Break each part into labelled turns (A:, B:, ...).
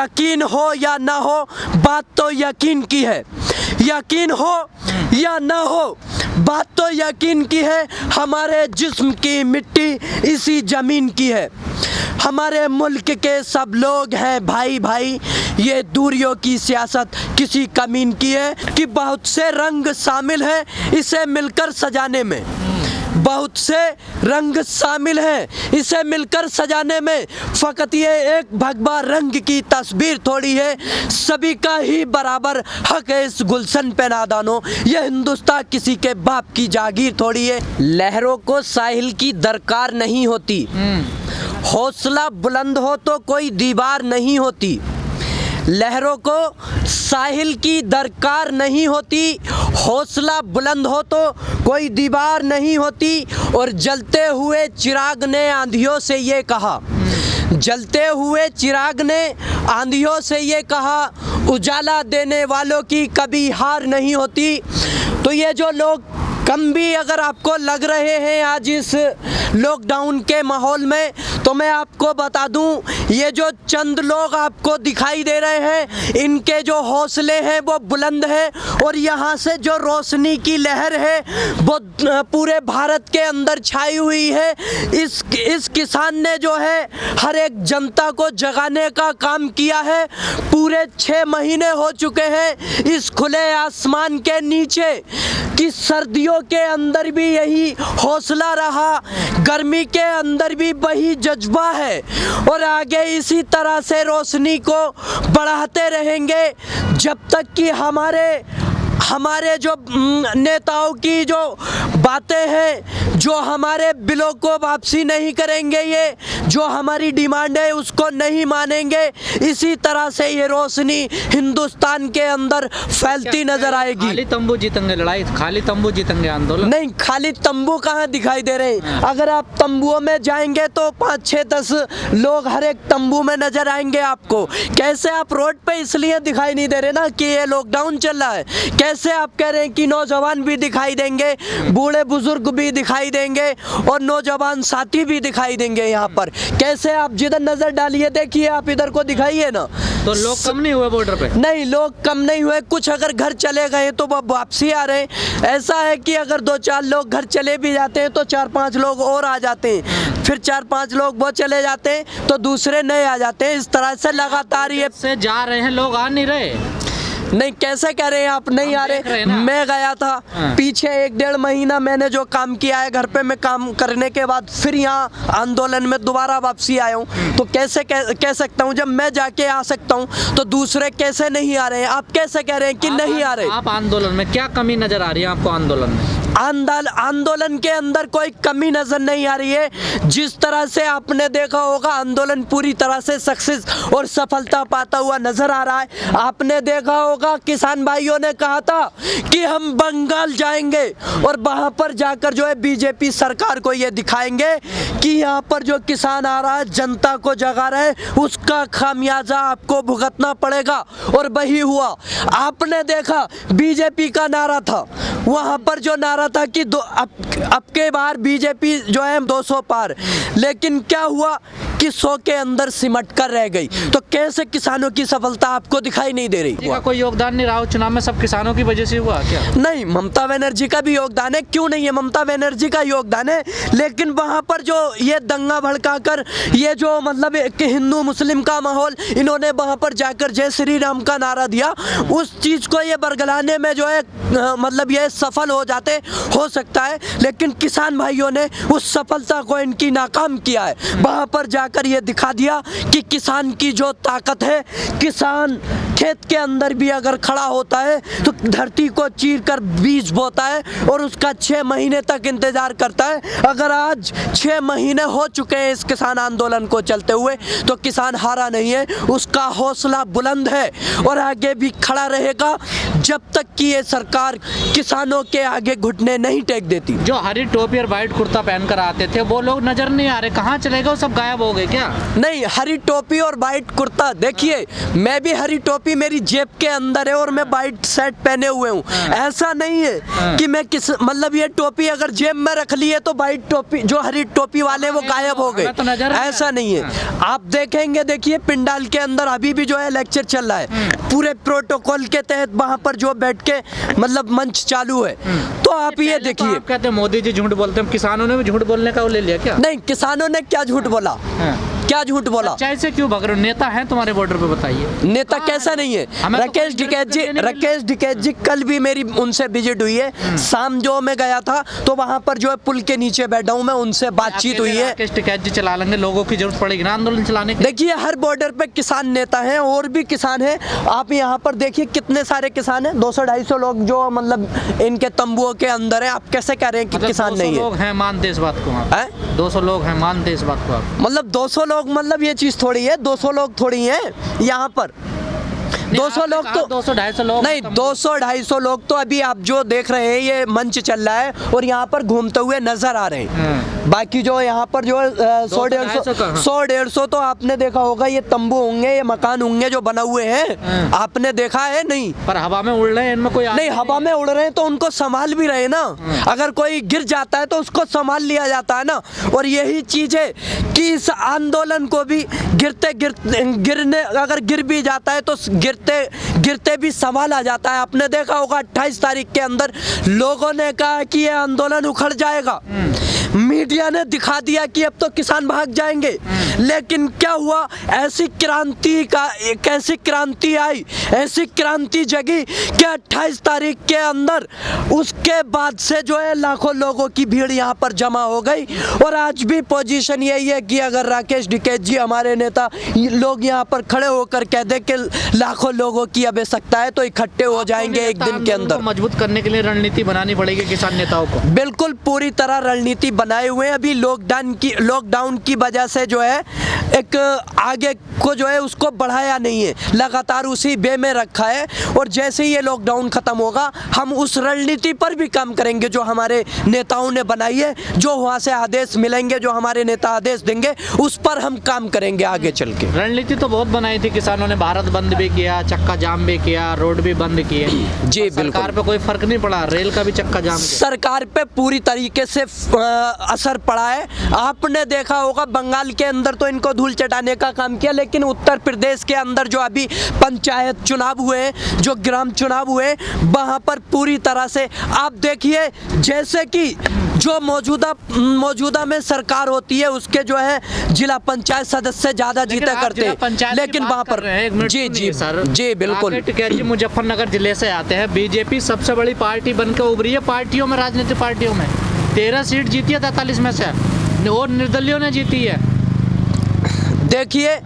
A: यकीन हो या ना हो, बात तो यकीन की है। यकीन हो या ना हो, बात तो यकीन की है। हमारे जिस्म की मिट्टी इसी ज़मीन की है। हमारे मुल्क के सब लोग हैं भाई भाई। ये दूरियों की सियासत किसी कमीन की है कि बहुत से रंग शामिल हैं इसे मिलकर सजाने में। बहुत से रंग शामिल हैं इसे मिलकर सजाने में। फ़कत ये एक भगवा रंग की तस्वीर थोड़ी है, सभी का ही बराबर हक है इस गुलशन पे नादानो। ये हिंदुस्तान किसी के बाप की जागीर थोड़ी है। लहरों को साहिल की दरकार नहीं होती, हौसला बुलंद हो तो कोई दीवार नहीं होती। लहरों को साहिल की दरकार नहीं होती, हौसला बुलंद हो तो कोई दीवार नहीं होती। और जलते हुए चिराग ने आंधियों से ये कहा, जलते हुए चिराग ने आंधियों से ये कहा, उजाला देने वालों की कभी हार नहीं होती। तो ये जो लोग कम भी अगर आपको लग रहे हैं आज इस लॉकडाउन के माहौल में, तो मैं आपको बता दूं ये जो चंद लोग आपको दिखाई दे रहे हैं इनके जो हौसले हैं वो बुलंद हैं। और यहाँ से जो रोशनी की लहर है वो पूरे भारत के अंदर छाई हुई है। इस किसान ने जो है हर एक जनता को जगाने का काम किया है। पूरे 6 महीने हो चुके हैं इस खुले आसमान के नीचे कि सर्दियों के अंदर भी यही हौसला रहा, गर्मी के अंदर भी वही जज्बा है। और आगे इसी तरह से रोशनी को बढ़ाते रहेंगे जब तक कि हमारे जो नेताओं की जो बातें हैं, जो हमारे बिलों को वापसी नहीं करेंगे, ये जो हमारी डिमांड है उसको नहीं मानेंगे, इसी तरह से ये रोशनी हिंदुस्तान के अंदर फैलती नजर आएगी।
B: खाली तंबू जीतेंगे लड़ाई, खाली तंबू जीतेंगे आंदोलन?
A: नहीं, खाली तंबू कहाँ दिखाई दे रहे हैं। अगर आप तंबुओं में जाएंगे तो 5, 6, 10 लोग हर एक तंबू में नजर आएंगे आपको। कैसे आप रोड पे इसलिए दिखाई नहीं दे रहे ना कि ये लॉकडाउन चल रहा है। कैसे आप कह रहे हैं कि नौजवान भी दिखाई देंगे, बूढ़े बुजुर्ग भी दिखाई देंगे और नौजवान साथी भी दिखाई देंगे यहाँ पर। कैसे आप जिधर नजर डालिए, देखिए आप इधर को दिखाइए ना।
B: तो लोग कम नहीं हुए बॉर्डर पे? नहीं,
A: लोग कम नहीं हुए। कुछ अगर घर चले गए तो वो वापसी आ रहे हैं। ऐसा है कि अगर 2-4 लोग घर चले भी जाते हैं तो 4-5 लोग और आ जाते हैं, फिर 4-5 लोग वो चले जाते हैं तो दूसरे नए आ जाते हैं। इस तरह से लगातार ये
B: से जा रहे हैं, लोग आ नहीं रहे।
A: नहीं, कैसे कह रहे हैं आप नहीं आ रहे? मैं गया था पीछे 1-1.5 महीना, मैंने जो काम किया है घर पे, मैं काम करने के बाद फिर यहाँ आंदोलन में दोबारा वापसी आया हूँ। तो कैसे कह सकता हूँ, जब मैं जाके आ सकता हूँ तो दूसरे कैसे नहीं आ रहे हैं? आप कैसे कह रहे हैं कि नहीं आ रहे?
B: आप आंदोलन में क्या कमी नजर आ रही है आपको? आंदोलन में
A: आंदोलन के अंदर कोई कमी नजर नहीं आ रही है। जिस तरह से आपने देखा होगा आंदोलन पूरी तरह से सक्सेस और सफलता पाता हुआ नजर आ रहा है। आपने देखा होगा किसान भाइयों ने कहा था कि हम बंगाल जाएंगे और वहां पर जाकर जो है बीजेपी सरकार को ये दिखाएंगे कि यहाँ पर जो किसान आ रहा है, जनता को जगा रहा है, उसका खामियाजा आपको भुगतना पड़ेगा। और वही हुआ। आपने देखा बीजेपी का नारा था, वहां पर जो नारा था कि अब के बार बीजेपी जो है 200 पार, लेकिन क्या हुआ कि 100 के अंदर सिमट कर रह गई। तो कैसे किसानों की सफलता आपको दिखाई नहीं दे रही?
B: कोई योगदान नहीं रहा चुनाव में, सब किसानों की वजह से हुआ क्या?
A: नहीं, ममता बनर्जी का भी योगदान है। क्यों नहीं है? ममता बनर्जी का योगदान है, लेकिन वहां पर जो ये दंगा भड़काकर ये जो मतलब एक हिंदू मुस्लिम का माहौल, इन्होंने वहां पर जाकर जय श्री राम का नारा दिया, उस चीज को ये बरगलाने में जो है मतलब ये सफल हो जाते, हो सकता है। लेकिन किसान भाइयों ने उस सफलता को इनकी नाकाम किया है। वहां पर जाकर ये दिखा दिया कि किसान की जो ताकत है, किसान खेत के अंदर भी अगर खड़ा होता है तो धरती को चीर कर बीज बोता है और उसका 6 महीने तक इंतजार करता है। अगर आज 6 महीने हो चुके हैं इस किसान आंदोलन को चलते हुए, तो किसान हारा नहीं है, उसका हौसला बुलंद है और आगे भी खड़ा रहेगा जब तक कि ये सरकार किसानों के आगे घुटने नहीं टेक देती।
B: जो हरी टोपी और वाइट कुर्ता पहनकर आते थे वो लोग नजर नहीं आ रहे, कहाँ चले गए? सब गायब हो गए क्या?
A: नहीं, हरी टोपी और वाइट कुर्ता, देखिए मैं भी हरी टोपी टोपी मेरी जेब के अंदर है और मैं वाइट शर्ट पहने हुए हूँ। ऐसा नहीं है कि मैं किस मतलब ये टोपी अगर जेब में रख ली है तो वाइट टोपी जो हरी टोपी वाले वो गायब हो गए,
B: तो नजर नहीं
A: ऐसा नहीं है। आप देखेंगे, देखिए पिंडाल के अंदर अभी भी जो है लेक्चर चल रहा है, पूरे प्रोटोकॉल के तहत वहाँ पर जो बैठ के मतलब मंच चालू है। तो आप ये
B: पहले तो
A: देखिए,
B: आप कहते हैं मोदी जी झूठ बोलते हैं, किसानों ने भी झूठ बोलने का वो ले लिया क्या?
A: नहीं किसानों ने क्या झूठ बोला,
B: हाँ।
A: क्या झूठ बोला?
B: सच्चाई से क्यों भाग रहे हो? नेता है तुम्हारे बॉर्डर पे, बताइए।
A: नेता कैसा नहीं है?
B: हमें तो
A: राकेश
B: कोई
A: टिकैत जी,
B: नहीं मिल रहा।
A: राकेश टिकैत जी कल भी मेरी उनसे विजिट हुई है। शाम जो मैं गया था तो वहाँ पर जो है पुल के नीचे बैठा हूँ मैं, उनसे बातचीत हुई है।
B: राकेश टिकैत जी चला लेंगे, लोगों की जरूरत पड़ेगी ना आंदोलन चलाने की।
A: देखिए हर बॉर्डर पे किसान नेता हैं और भी किसान हैं। आप यहाँ पर देखिए कितने सारे किसान हैं, 200-250 लोग जो मतलब इनके तंबुओं के अंदर हैं। आप कैसे कह रहे हैं कि
B: मतलब
A: किसान
B: 200
A: नहीं है?
B: लोग हैं, मानते इस बात को आप?
A: हैं?
B: 200 लोग हैं, मानते इस बात को आप?
A: मतलब 200 लोग मतलब ये चीज थोड़ी है, 200 लोग थोड़ी हैं यहाँ पर। 200 लोग तो
B: 200-250 लोग
A: नहीं, 200-250 लोग तो अभी आप जो देख रहे हैं ये मंच चल रहा है और यहाँ पर घूमते हुए नजर आ रहे हैं। बाकी जो यहाँ पर जो 100-150 तो आपने देखा होगा, ये तंबू होंगे, ये मकान होंगे जो बना हुए हैं, आपने देखा है नहीं?
B: पर हवा में उड़ रहे हैं, इनमें कोई
A: नहीं, हवा में उड़ रहे हैं तो उनको संभाल भी रहे ना। अगर कोई गिर जाता है तो उसको संभाल लिया जाता है ना। और यही चीज है कि इस आंदोलन को भी गिरने अगर गिर भी जाता है तो गिरते भी संभाला जाता है। आपने देखा होगा 28 तारीख के अंदर लोगों ने कहा कि ये आंदोलन उखड़ जाएगा, मीडिया ने दिखा दिया कि अब तो किसान भाग जाएंगे, लेकिन क्या हुआ? ऐसी क्रांति आई, ऐसी क्रांति जगी कि 28 तारीख के अंदर उसके बाद से जो है लाखों लोगों की भीड़ यहाँ पर जमा हो गई। और आज भी पोजीशन यही है कि अगर राकेश टिकैत जी हमारे नेता लोग यहाँ पर खड़े होकर कह दे कि लाखों लोगों की आवश्यकता है तो इकट्ठे हो जाएंगे एक दिन के अंदर।
B: मजबूत करने के लिए रणनीति बनानी पड़ेगी किसान नेताओं को।
A: बिल्कुल पूरी तरह रणनीति बनाए हुए हैं। अभी लॉकडाउन की वजह से जो है एक आगे को जो है उसको बढ़ाया नहीं है, लगातार उसी वे में रखा है। और जैसे ही ये लॉकडाउन खत्म होगा हम उस रणनीति पर भी काम करेंगे जो हमारे नेताओं ने बनाई है। जो वहाँ से आदेश मिलेंगे, जो हमारे नेता आदेश देंगे, उस पर हम काम करेंगे आगे चल के।
B: रणनीति तो बहुत बनाई थी किसानों ने, भारत बंद भी किया, चक्का जाम भी किया, रोड भी बंद किए।
A: जी बिल्कुल,
B: सरकार पे कोई फर्क नहीं पड़ा, रेल का भी चक्का जाम किया।
A: सरकार पे पूरी तरीके से असर पड़ा है। आपने देखा होगा बंगाल के अंदर तो इनको धूल चटाने का काम किया, लेकिन उत्तर प्रदेश के अंदर जो अभी पंचायत चुनाव हुए, जो ग्राम चुनाव हुए, वहां पर पूरी तरह से आप देखिए जैसे कि जो मौजूदा में सरकार होती है उसके जो है जिला पंचायत सदस्य ज्यादा जीता करते हैं, लेकिन वहां पर जी बिल्कुल।
B: टिकैत जी मुजफ्फरनगर जिले से आते हैं, बीजेपी सबसे बड़ी पार्टी बनकर उभरी है पार्टियों में, राजनीतिक पार्टियों में 13 सीट जीती है 43 में से, और निर्दलीयों ने जीती है।
A: देखिए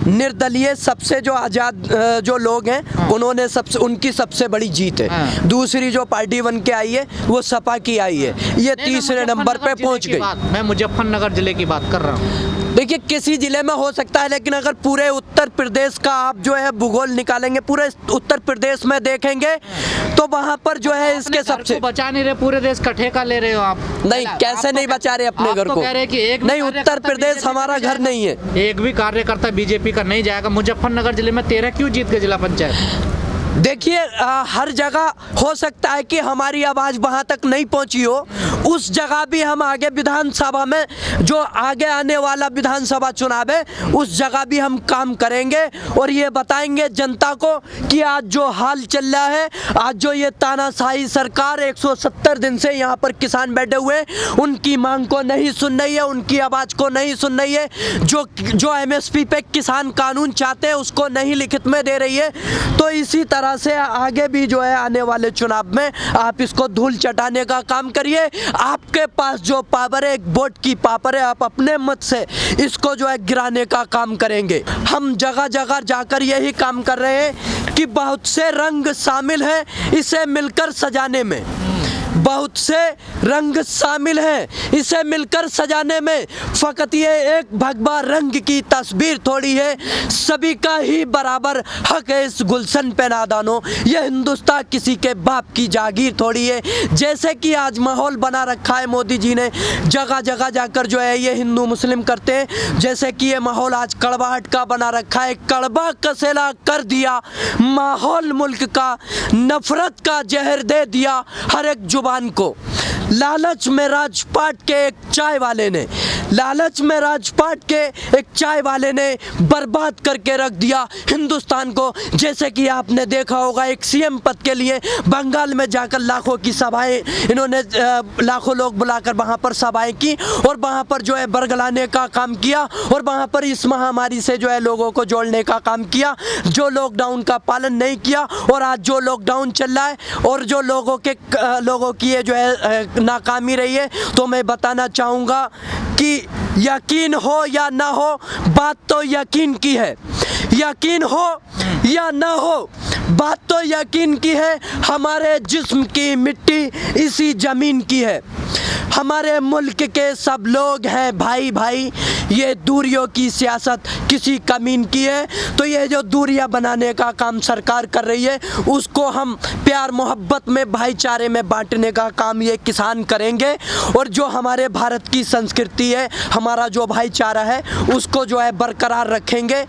A: निर्दलीय सबसे जो आजाद जो लोग हैं उन्होंने उनकी सबसे बड़ी जीत है। दूसरी जो पार्टी बन के आई है वो सपा की आई है, ये तीसरे नंबर पे पहुंच गई।
B: मैं मुजफ्फरनगर जिले की बात कर रहा हूँ।
A: देखिए किसी जिले में हो सकता है, लेकिन अगर पूरे उत्तर प्रदेश का आप जो है भूगोल निकालेंगे, पूरे उत्तर प्रदेश में देखेंगे तो वहां पर जो है इसके सबसे
B: बचा नहीं रहे, पूरे देश का ठेका ले रहे हो आप।
A: नहीं, कैसे नहीं बचा रहे अपने घर को?
B: कह रहे कि एक
A: नहीं, उत्तर प्रदेश हमारा घर नहीं है।
B: एक भी कार्यकर्ता बीजेपी का नहीं जाएगा। मुजफ्फरनगर जिले में 13 क्यों जीत गए जिला पंचायत?
A: देखिए हर जगह हो सकता है कि हमारी आवाज वहां तक नहीं पहुंची हो, उस जगह भी हम आगे विधानसभा में जो आगे आने वाला विधानसभा चुनाव है उस जगह भी हम काम करेंगे और ये बताएंगे जनता को कि आज जो हाल चल रहा है, आज जो ये तानाशाही सरकार 170 दिन से यहाँ पर किसान बैठे हुए उनकी मांग को नहीं सुन रही है, उनकी आवाज को नहीं सुन रही है, जो MSP पे किसान कानून चाहते हैं उसको नहीं लिखित में दे रही है। तो इसी तरह से आगे भी जो है आने वाले चुनाव में आप इसको धूल चटाने का काम करिए। आपके पास जो पावर है, एक वोट की पावर है, आप अपने मत से इसको जो है गिराने का काम करेंगे। हम जगह जगह जाकर यही काम कर रहे हैं कि बहुत से रंग शामिल हैं इसे मिलकर सजाने में, बहुत से रंग शामिल हैं। इसे मिलकर सजाने में फ़कत ये एक भगवा रंग की तस्वीर थोड़ी है, सभी का ही बराबर हक है इस गुलशन पे नादानो। ये हिंदुस्तान किसी के बाप की जागीर थोड़ी है। जैसे कि आज माहौल बना रखा है मोदी जी ने, जगह जगह जाकर जो है ये हिंदू मुस्लिम करते हैं, जैसे कि ये माहौल आज कड़वाहट का बना रखा है, कड़वा कसेला कर दिया माहौल मुल्क का, नफरत का जहर दे दिया हर एक जुबान को। लालच में राजपाट के एक चाय वाले ने, लालच में राजपाट के एक चाय वाले ने बर्बाद करके रख दिया हिंदुस्तान को। जैसे कि आपने देखा होगा एक सीएम पद के लिए बंगाल में जाकर लाखों की सभाएं, इन्होंने लाखों लोग बुलाकर वहां पर सभाएं की और वहां पर जो है बरगलाने का काम किया और वहां पर इस महामारी से जो है लोगों को जोड़ने का काम किया, जो लॉकडाउन का पालन नहीं किया। और आज जो लॉकडाउन चल रहा है और जो लोगों की ये जो है नाकामी रही है, तो मैं बताना चाहूँगा कि यकीन हो या ना हो, बात तो यकीन की है। यकीन हो या ना हो, बात तो यकीन की है। हमारे जिस्म की मिट्टी इसी ज़मीन की है। हमारे मुल्क के सब लोग हैं भाई भाई। ये दूरियों की सियासत किसी कमीन की है, तो ये जो दूरियां बनाने का काम सरकार कर रही है, उसको हम प्यार मोहब्बत में भाईचारे में बांटने का काम ये किसान करेंगे। और जो हमारे भारत की संस्कृति है, हमारा जो भाईचारा है, उसको जो है बरकरार रखेंगे।